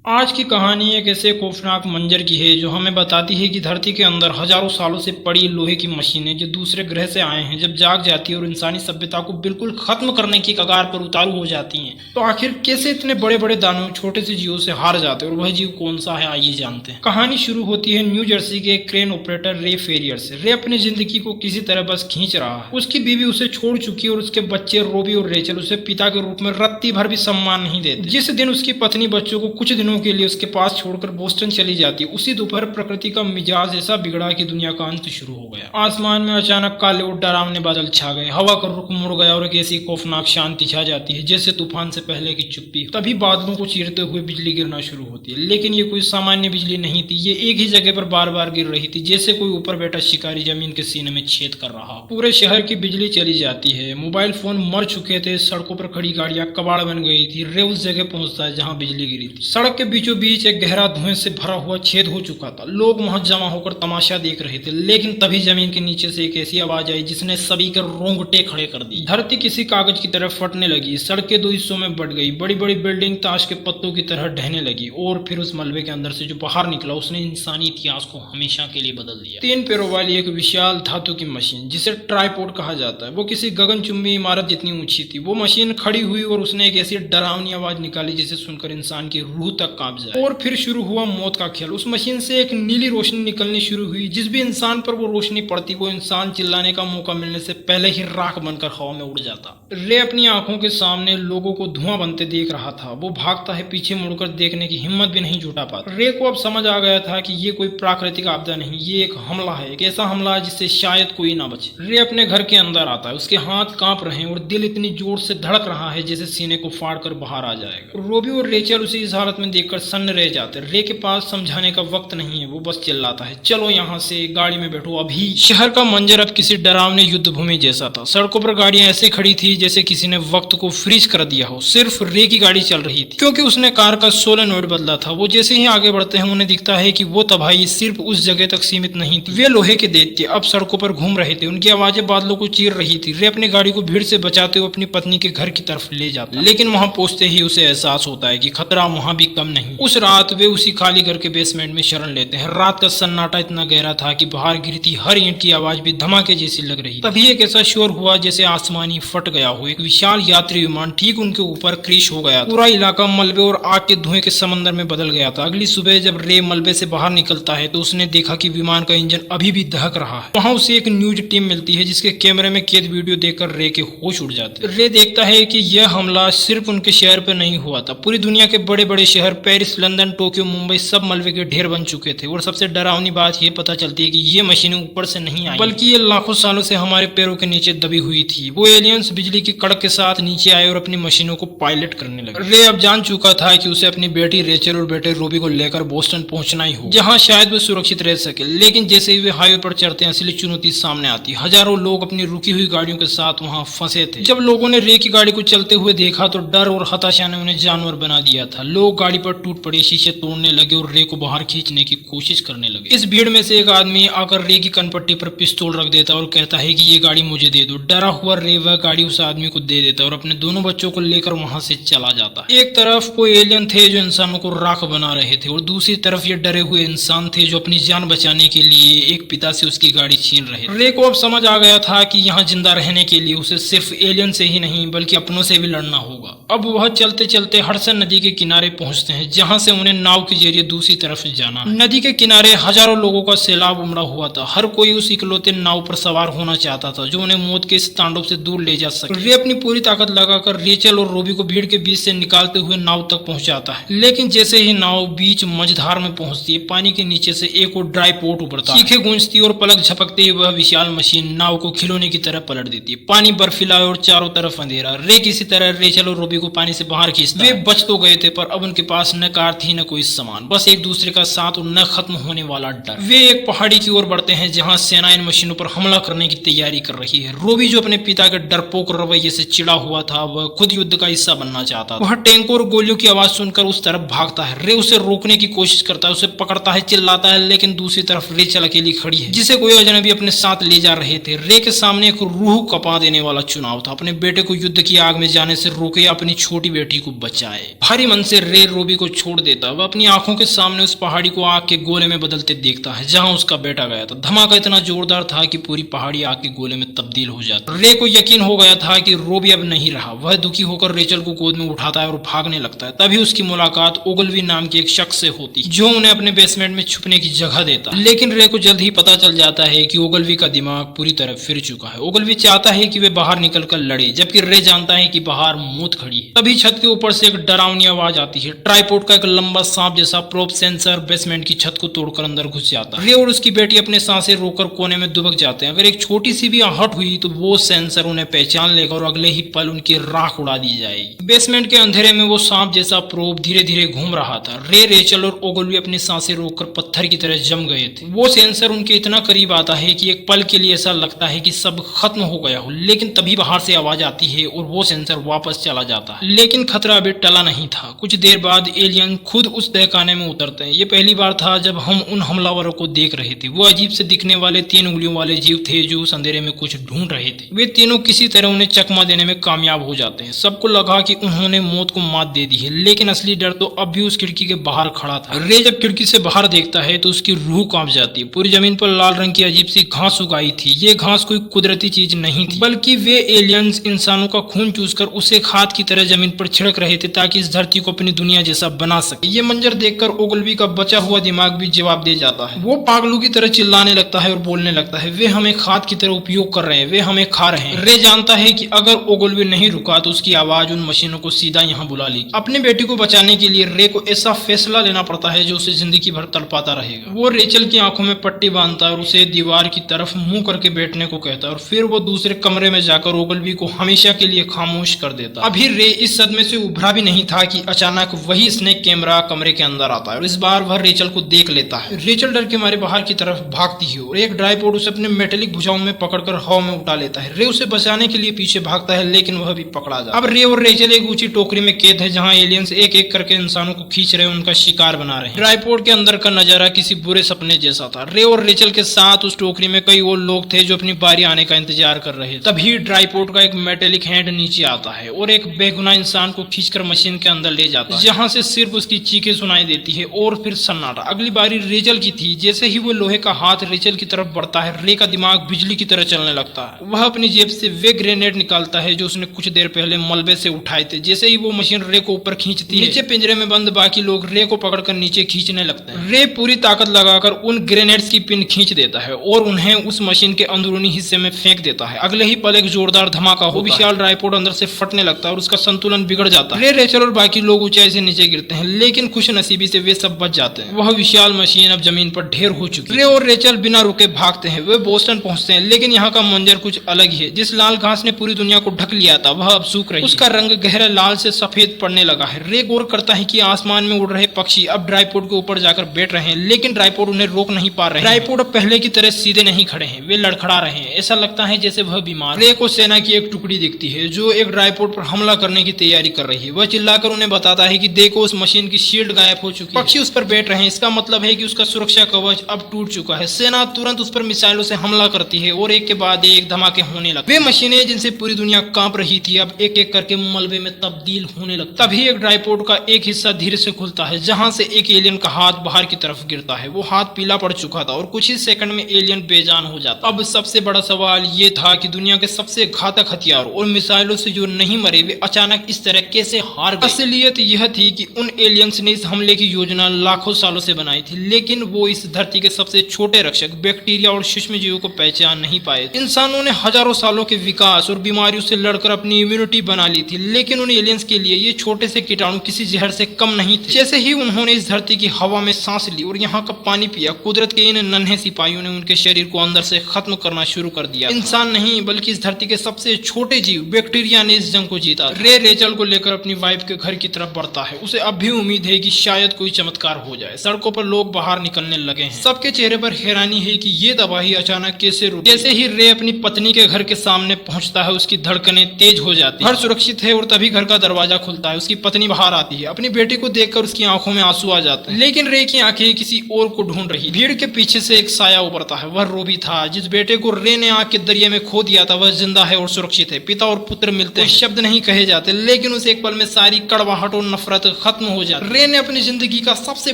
आज की कहानी एक ऐसे खौफनाक मंजर की है जो हमें बताती है कि धरती के अंदर हजारों सालों से पड़ी लोहे की मशीनें जो दूसरे ग्रह से आए हैं जब जाग जाती है और इंसानी सभ्यता को बिल्कुल खत्म करने की कगार पर उतारू हो जाती हैं, तो आखिर कैसे इतने बड़े बड़े दानव छोटे से जीवों से हार जाते हैं और वह जीव कौन सा है, आइए जानते हैं। कहानी शुरू होती है न्यू जर्सी के एक क्रेन ऑपरेटर रे फेरियर से। रे अपनी जिंदगी को किसी तरह बस खींच रहा है। उसकी बीवी उसे छोड़ चुकी है और उसके बच्चे रोबी और रेचल उसे पिता के रूप में रत्ती भर भी सम्मान नहीं देते। जिस दिन उसकी पत्नी बच्चों को कुछ दिनों के लिए उसके पास छोड़कर बोस्टन चली जाती, उसी दोपहर प्रकृति का मिजाज ऐसा बिगड़ा कि दुनिया का अंत शुरू हो गया। आसमान में अचानक काले और डरावने बादल छा गए, हवा का रुख मुड़ गया और एक ऐसी खौफनाक शांति छा जाती है जैसे तूफान से पहले की चुप्पी। तभी बादलों को चीरते हुए बिजली गिरना शुरू होती है, लेकिन ये कोई सामान्य बिजली नहीं थी। ये एक ही जगह पर बार बार गिर रही थी, जैसे कोई ऊपर बैठा शिकारी जमीन के सीने में छेद कर रहा। पूरे शहर की बिजली चली जाती है, मोबाइल फोन मर चुके थे, सड़कों पर खड़ी गाड़ियां कबाड़ बन गई थी। रे उस जगह पहुंचता है जहां बिजली गिरी थी। सड़क के बीचों बीच एक गहरा धुएं से भरा हुआ छेद हो चुका था। लोग वहां जमा होकर तमाशा देख रहे थे, लेकिन तभी जमीन के नीचे से एक ऐसी आवाज आई जिसने सभी के रोंगटे खड़े कर दी। धरती किसी कागज की तरह फटने लगी, सड़कें दो हिस्सों में बढ़ गई, बड़ी बड़ी बिल्डिंग ताश के पत्तों की तरह ढहने लगी और फिर उस मलबे के अंदर से जो बाहर निकला उसने इंसानी इतिहास को हमेशा के लिए बदल दिया। 3 पैरों वाली एक विशाल धातु की मशीन जिसे ट्राइपॉड कहा जाता है, वो किसी गगनचुंबी इमारत जितनी ऊंची थी। वो मशीन खड़ी हुई और उसने एक ऐसी डरावनी आवाज निकाली जिसे सुनकर इंसान की रूह तक कांप जाए। और फिर शुरू हुआ मौत का खेल। उस मशीन से एक नीली रोशनी निकलनी शुरू हुई। जिस भी इंसान पर वो रोशनी पड़ती, वो इंसान चिल्लाने का मौका मिलने से पहले ही राख बनकर हवा में उड़ जाता। रे अपनी आंखों के सामने लोगों को धुआं बनते देख रहा था। वो भागता है, पीछे मुड़कर देखने की हिम्मत भी नहीं जुटा पाता। रे को अब समझ आ गया था कि ये कोई प्राकृतिक आपदा नहीं, ये एक हमला है, एक ऐसा हमला है जिससे शायद कोई ना बचे। रे अपने घर के अंदर आता है, उसके हाथ कांप रहे हैं और दिल इतनी जोर से धड़क रहा है जैसे सीने को फाड़ कर बाहर आ जाएगा। रोबी और रेचल उसे इस हालत में देखकर सन्न रह जाते। रे के पास समझाने का वक्त नहीं है, वो बस चिल्लाता है, चलो यहाँ से, गाड़ी में बैठो अभी। शहर का मंजर अब किसी डरावने युद्ध भूमि जैसा था। सड़कों पर गाड़ियां ऐसे खड़ी थी जैसे किसी ने वक्त को फ्रीज कर दिया हो। सिर्फ रे की गाड़ी चल रही थी, क्योंकि उसने कार का सोलेनोइड बदला था। वो जैसे ही आगे बढ़ते हैं उन्हें दिखता है कि वो तबाही सिर्फ उस जगह तक सीमित नहीं थी। वे लोहे के दैत्य अब सड़कों पर घूम रहे थे, उनकी आवाजें बादलों को चीर रही थी। रे अपनी गाड़ी को भीड़ से बचाते हुए अपनी पत्नी के घर की तरफ ले जाता, लेकिन वहां पहुंचते ही उसे एहसास होता है कि खतरा वहां भी कम नहीं। उस रात वे उसी खाली घर के बेसमेंट में शरण लेते हैं। रात का सन्नाटा इतना गहरा था कि बाहर गिरती हर ईंट की आवाज भी धमाके जैसी लग रही। तभी एक ऐसा शोर हुआ जैसे आसमानी फट गया हो। एक विशाल यात्री विमान ठीक उनके ऊपर क्रैश हो गया। पूरा इलाका मलबे और आग के धुएं के समंदर में बदल गया था। अगली सुबह जब रे मलबे से बाहर निकलता है तो उसने देखा कि विमान का इंजन अभी भी दहक रहा है। वहां उसे एक न्यूज टीम मिलती है जिसके कैमरे में कैद वीडियो देखकर रे के होश उड़ जाते। रे देखता है कि यह हमला सिर्फ उनके शहर पर नहीं हुआ था, पूरी दुनिया के बड़े बड़े शहर पेरिस, लंदन, टोक्यो, मुंबई सब मलबे के ढेर बन चुके थे। और सबसे डरावनी बात ये पता चलती है कि ये मशीनें ऊपर से नहीं आई, बल्कि ये लाखों सालों से हमारे पैरों के नीचे दबी हुई थी। वो एलियंस बिजली की कड़क के साथ नीचे आए और अपनी मशीनों को पायलट करने लगे। रे अब जान चुका था कि उसे अपनी बेटी रेचल और बेटे रोबी को लेकर बोस्टन पहुंचना ही हो, जहां शायद वो सुरक्षित रह सके। लेकिन जैसे ही वे हाईवे पर चढ़ते हैं, असली चुनौती सामने आती। हजारों लोग अपनी रुकी हुई गाड़ियों के साथ वहां फंसे थे। जब लोगों ने रे की गाड़ी को चलते हुए देखा तो डर और हताशा ने उन्हें जानवर बना दिया था। लोग गाड़ी पर टूट पड़े, शीशे तोड़ने लगे और रे को बाहर खींचने की कोशिश करने लगे। इस भीड़ में से एक आदमी आकर रे की कनपट्टी पर पिस्तौल रख देता और कहता है कि ये गाड़ी मुझे दे दो। डरा हुआ रे वह गाड़ी उस आदमी को दे देता और अपने दोनों बच्चों को लेकर वहां से चला जाता। एक तरफ कोई एलियन थे जो इंसानों को राख बना रहे थे और दूसरी तरफ ये डरे हुए इंसान थे जो अपनी जान बचाने के लिए एक पिता से उसकी गाड़ी छीन रहे। रे को अब समझ आ गया था कि यहाँ जिंदा रहने के लिए उसे सिर्फ एलियन से ही नहीं बल्कि अपनों से भी लड़ना होगा। अब वह चलते चलते हडसन नदी के किनारे पहुंचते हैं, जहां से उन्हें नाव के जरिए दूसरी तरफ जाना। नदी के किनारे हजारों लोगों का सैलाब उमड़ा हुआ था। हर कोई उस इकलौते नाव पर सवार होना चाहता था जो उन्हें मौत के इस तांडव से दूर ले जा सके। रे अपनी पूरी ताकत लगाकर रेचल और रोबी को भीड़ के बीच से निकालते हुए नाव तक पहुंचाता है, लेकिन जैसे ही नाव बीच मझधार में पहुंचती है, पानी के नीचे से एक और ड्राई पोर्ट उभरता है। चीखें गूंजती और पलक झपकते ही वह विशाल मशीन नाव को खिलौने की तरह पलट देती है। पानी बर्फीला और चारों तरफ अंधेरा। रे किसी तरह रेचल और रोबी को पानी से बाहर खींचता। वे बच तो गए थे, पर अब उनके पास न कार थी न कोई सामान, बस एक दूसरे का साथ और न खत्म होने वाला डर। वे एक पहाड़ी की ओर बढ़ते हैं जहां सेना इन मशीनों पर हमला करने की तैयारी कर रही है। रोबी जो अपने पिता के डरपोक रवैये से चिड़ा हुआ था, वह खुद युद्ध का हिस्सा बनना चाहता था। वह टैंकों और गोलियों की आवाज सुनकर उस तरफ भागता है। रे उसे रोकने की कोशिश करता है, उसे पकड़ता है, चिल्लाता है, लेकिन दूसरी तरफ रेचल अकेली खड़ी है जिसे कोई अजनबी अपने साथ ले जा रहे थे। रे के सामने एक रूह कपा देने वाला चुनाव था, अपने बेटे को युद्ध की आग में जाने से रोके या अपनी छोटी बेटी को बचाए। भारी मन से रे रोबी ओगलवी को छोड़ देता है। वह अपनी आंखों के सामने उस पहाड़ी को आग के गोले में बदलते देखता है जहां उसका बेटा गया था। धमाका इतना जोरदार था कि पूरी पहाड़ी आग के गोले में तब्दील हो जाती। रे को यकीन हो गया था कि रोबी अब नहीं रहा। वह दुखी होकर रेचल को गोद में उठाता है और भागने लगता है। तभी उसकी मुलाकात ओगलवी नाम के एक शख्स से होती है जो उन्हें अपने बेसमेंट में छुपने की जगह देता है। लेकिन रे को जल्द ही पता चल जाता है कि ओगलवी का दिमाग पूरी तरह फिर चुका है। ओगलवी चाहता है कि वे बाहर निकलकर लड़े, जबकि रे जानता है कि बाहर मौत खड़ी है। तभी छत के ऊपर से एक डरावनी आवाज आती है। ट्राइपॉड का एक लंबा सांप जैसा प्रोब सेंसर बेसमेंट की छत को तोड़कर अंदर घुस जाता है। रे और उसकी बेटी अपने सांसें रोककर कोने में दुबक जाते हैं। अगर एक छोटी सी भी आहट हुई तो वो सेंसर उन्हें पहचान लेगा और अगले ही पल उनकी राख उड़ा दी जाएगी। बेसमेंट के अंधेरे में वो सांप जैसा प्रोब धीरे धीरे घूम रहा था। रे, रेचल और ओगलवी अपनी सांसें रोककर पत्थर की तरह जम गए थे। वो सेंसर उनके इतना करीब आता है कि एक पल के लिए ऐसा लगता है कि सब खत्म हो गया हो। लेकिन तभी बाहर से आवाज आती है और वो सेंसर वापस चला जाता है। लेकिन खतरा अभी टला नहीं था। कुछ देर बाद एलियन खुद उस तहखाने में उतरते हैं। ये पहली बार था जब हम उन हमलावरों को देख रहे थे। वो अजीब से दिखने वाले 3 उंगलियों वाले जीव थे जो उस अंधेरे में कुछ ढूंढ रहे थे। वे तीनों किसी तरह उन्हें चकमा देने में कामयाब हो जाते हैं। सबको लगा कि उन्होंने मौत को मात दे दी है, लेकिन असली डर तो अब भी उस खिड़की के बाहर खड़ा था। रे जब खिड़की से बाहर देखता है तो उसकी रूह कांप जाती है। पूरी जमीन पर लाल रंग की अजीब सी घास उगाई थी। ये घास कोई कुदरती चीज नहीं थी, बल्कि वे एलियंस इंसानों का खून चूसकर उसे खाद की तरह जमीन पर छिड़क रहे थे ताकि इस धरती को अपनी दुनिया जैसा बना सके। ये मंजर देखकर ओगलवी का बचा हुआ दिमाग भी जवाब दे जाता है। वो पागलों की तरह चिल्लाने लगता है और बोलने लगता है, वे हमें खाद की तरह उपयोग कर रहे हैं, वे हमें खा रहे हैं। रे जानता है कि अगर ओगलवी नहीं रुका तो उसकी आवाज उन मशीनों को सीधा यहाँ बुला लेगी। अपने बेटी को बचाने के लिए रे को ऐसा फैसला लेना पड़ता है जो उसे जिंदगी भर तड़पाता रहेगा। वो रेचल की आंखों में पट्टी बांधता है और उसे दीवार की तरफ मुंह करके बैठने को कहता है और फिर वो दूसरे कमरे में जाकर ओगलवी को हमेशा के लिए खामोश कर देता। अभी रे इस सदमे से उभरा भी नहीं था कि अचानक वही स्नेक कैमरा कमरे के अंदर आता है और इस बार वह रेचल को देख लेता है। रेचल डर के मारे बाहर की तरफ भागती है और एक ट्राइपॉड उसे अपने मेटेलिक भुजाओं में पकड़कर हवा में उठा लेता है। रे उसे बचाने के लिए पीछे भागता है, लेकिन वह भी पकड़ा जाता है। अब रे और रेचल एक ऊंची टोकरी में कैद है जहां एलियंस एक एक करके इंसानों को खींच रहे, उनका शिकार बना रहे हैं। ट्राइपॉड के अंदर का नजारा किसी बुरे सपने जैसा था। रे और रेचल के साथ उस टोकरी में कई और लोग थे जो अपनी बारी आने का इंतजार कर रहे थे। तभी ट्राइपॉड का एक मेटेलिक हैंड नीचे आता है और एक बेगुनाह इंसान को खींचकर मशीन के अंदर ले जाता है, जहां से सिर्फ उसकी चीखें सुनाई देती है और फिर सन्नाटा। अगली बारी रेचल की थी। जैसे ही वो लोहे का हाथ रेचल की तरफ बढ़ता है, रे का दिमाग बिजली की तरह चलने लगता है। वह अपनी जेब से वे ग्रेनेड निकालता है जो उसने कुछ देर पहले मलबे से उठाए थे। जैसे ही वो मशीन रे को ऊपर खींचती है, नीचे पिंजरे में बंद बाकी लोग रे को पकड़कर नीचे खींचने लगते हैं। रे पूरी ताकत लगाकर उन ग्रेनेड्स की पिन खींच देता है और उन्हें उस मशीन के अंदरूनी हिस्से में फेंक देता है। अगले ही पल एक जोरदार धमाका हो, विशाल ट्राइपॉड अंदर से फटने लगता है और उसका संतुलन बिगड़ जाता है। रे, रेचल और बाकी लोग ऊंचाई से नीचे गिरते हैं, लेकिन खुश नसीबी से वे सब बच जाते हैं। वह विशाल मशीन अब जमीन पर ढेर हो चुकी है। रे और रेचल बिना रुके भागते हैं। वे बोस्टन पहुंचते हैं, लेकिन यहाँ का मंजर कुछ अलग ही है। जिस लाल घास ने पूरी दुनिया को ढक लिया था वह अब सूख रही है। उसका रंग गहरा लाल से सफेद पड़ने लगा है। रे गौर करता है कि आसमान में उड़ रहे पक्षी अब ट्राइपॉड के ऊपर जाकर बैठ रहे हैं, लेकिन ट्राइपॉड उन्हें रोक नहीं पा रहे हैं। ट्राइपॉड अब पहले की तरह सीधे नहीं खड़े हैं, वे लड़खड़ा रहे हैं। ऐसा लगता है जैसे वह बीमार। रे को सेना की एक टुकड़ी दिखती है जो एक ट्राइपॉड पर हमला करने की तैयारी कर रही है। वह चिल्लाकर उन्हें बताता है कि देखो, उस मशीन की शील्ड गायब हो चुकी है, पक्षी उस पर बैठ रहे हैं। इसका मतलब है कि उसका सुरक्षा कवच अब टूट चुका है। सेना तुरंत उस पर मिसाइलों से हमला करती है और एक के बाद एक धमाके होने लगते। वे मशीनें जिनसे पूरी दुनिया कांप रही थी अब एक एक करके मलबे में तब्दील होने लगती। तभी एक ट्राइपॉड का एक हिस्सा धीरे से खुलता है जहां से एक एलियन का हाथ बाहर की तरफ गिरता है। वो हाथ पीला पड़ चुका था और कुछ ही सेकंड में एलियन बेजान हो जाता। अब सबसे बड़ा सवाल ये था कि दुनिया के सबसे घातक हथियारों और मिसाइलों से जो नहीं मरे वे अचानक इस तरह कैसे हार गए। असलियत यह थी कि उन एलियंस ने इस हमले की योजना लाखों सालों से बनाई थी, लेकिन वो इस धरती के सबसे छोटे रक्षक बैक्टीरिया और सूक्ष्म जीवों को पहचान नहीं पाए। इंसानों ने हजारों सालों के विकास और बीमारियों से लड़कर अपनी इम्यूनिटी बना ली थी, लेकिन उन एलियंस के लिए ये छोटे से कीटाणु किसी जहर से कम नहीं थे। जैसे ही उन्होंने इस धरती की हवा में सांस ली और यहाँ का पानी पिया, कुदरत के इन नन्हे सिपाहियों ने उनके शरीर को अंदर से खत्म करना शुरू कर दिया। इंसान नहीं बल्कि इस धरती के सबसे छोटे जीव बैक्टीरिया ने इस जंग को जीता। रे रेचल को लेकर अपनी वाइफ के घर की तरफ बढ़ता है। उसे अब भी उम्मीद है कि शायद कोई चमत्कार हो जाए। सड़कों पर लोग बाहर निकलने लगे हैं। सबके चेहरे पर हैरानी है कि ये तबाही अचानक कैसे रुकी। जैसे ही रे अपनी पत्नी के घर के सामने पहुंचता है, उसकी धड़कनें तेज हो जाती है। घर सुरक्षित है और तभी घर का दरवाजा खुलता है। उसकी पत्नी बाहर आती है। अपनी बेटी को देखकर उसकी आंखों में आंसू आ जाते हैं, लेकिन रे की आंखें किसी और को ढूंढ रही। भीड़ के पीछे से एक साया उभरता है। वह रोबी था। जिस बेटे को रे ने आग के दरिया में खो दिया था वह जिंदा है और सुरक्षित है। पिता और पुत्र मिलते हैं, शब्द नहीं कहे जाते, लेकिन उस एक पल में सारी कड़वाहट और नफरत खत्म हो जाती। रे ने अपनी जिंदगी का सबसे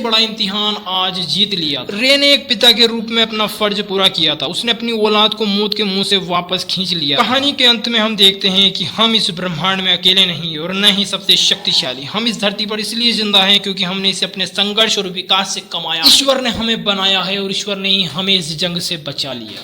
बड़ा इम्तिहान आज जीत लिया। रे ने एक पिता के रूप में अपना फर्ज पूरा किया था। उसने अपनी औलाद को मौत के मुंह से वापस खींच लिया। कहानी के अंत में हम देखते हैं कि हम इस ब्रह्मांड में अकेले नहीं और न ही सबसे शक्तिशाली। हम इस धरती पर इसलिए जिंदा हैं क्योंकि हमने इसे अपने संघर्ष और विकास से कमाया। ईश्वर ने हमें बनाया है और ईश्वर ने ही हमें इस जंग से बचा लिया।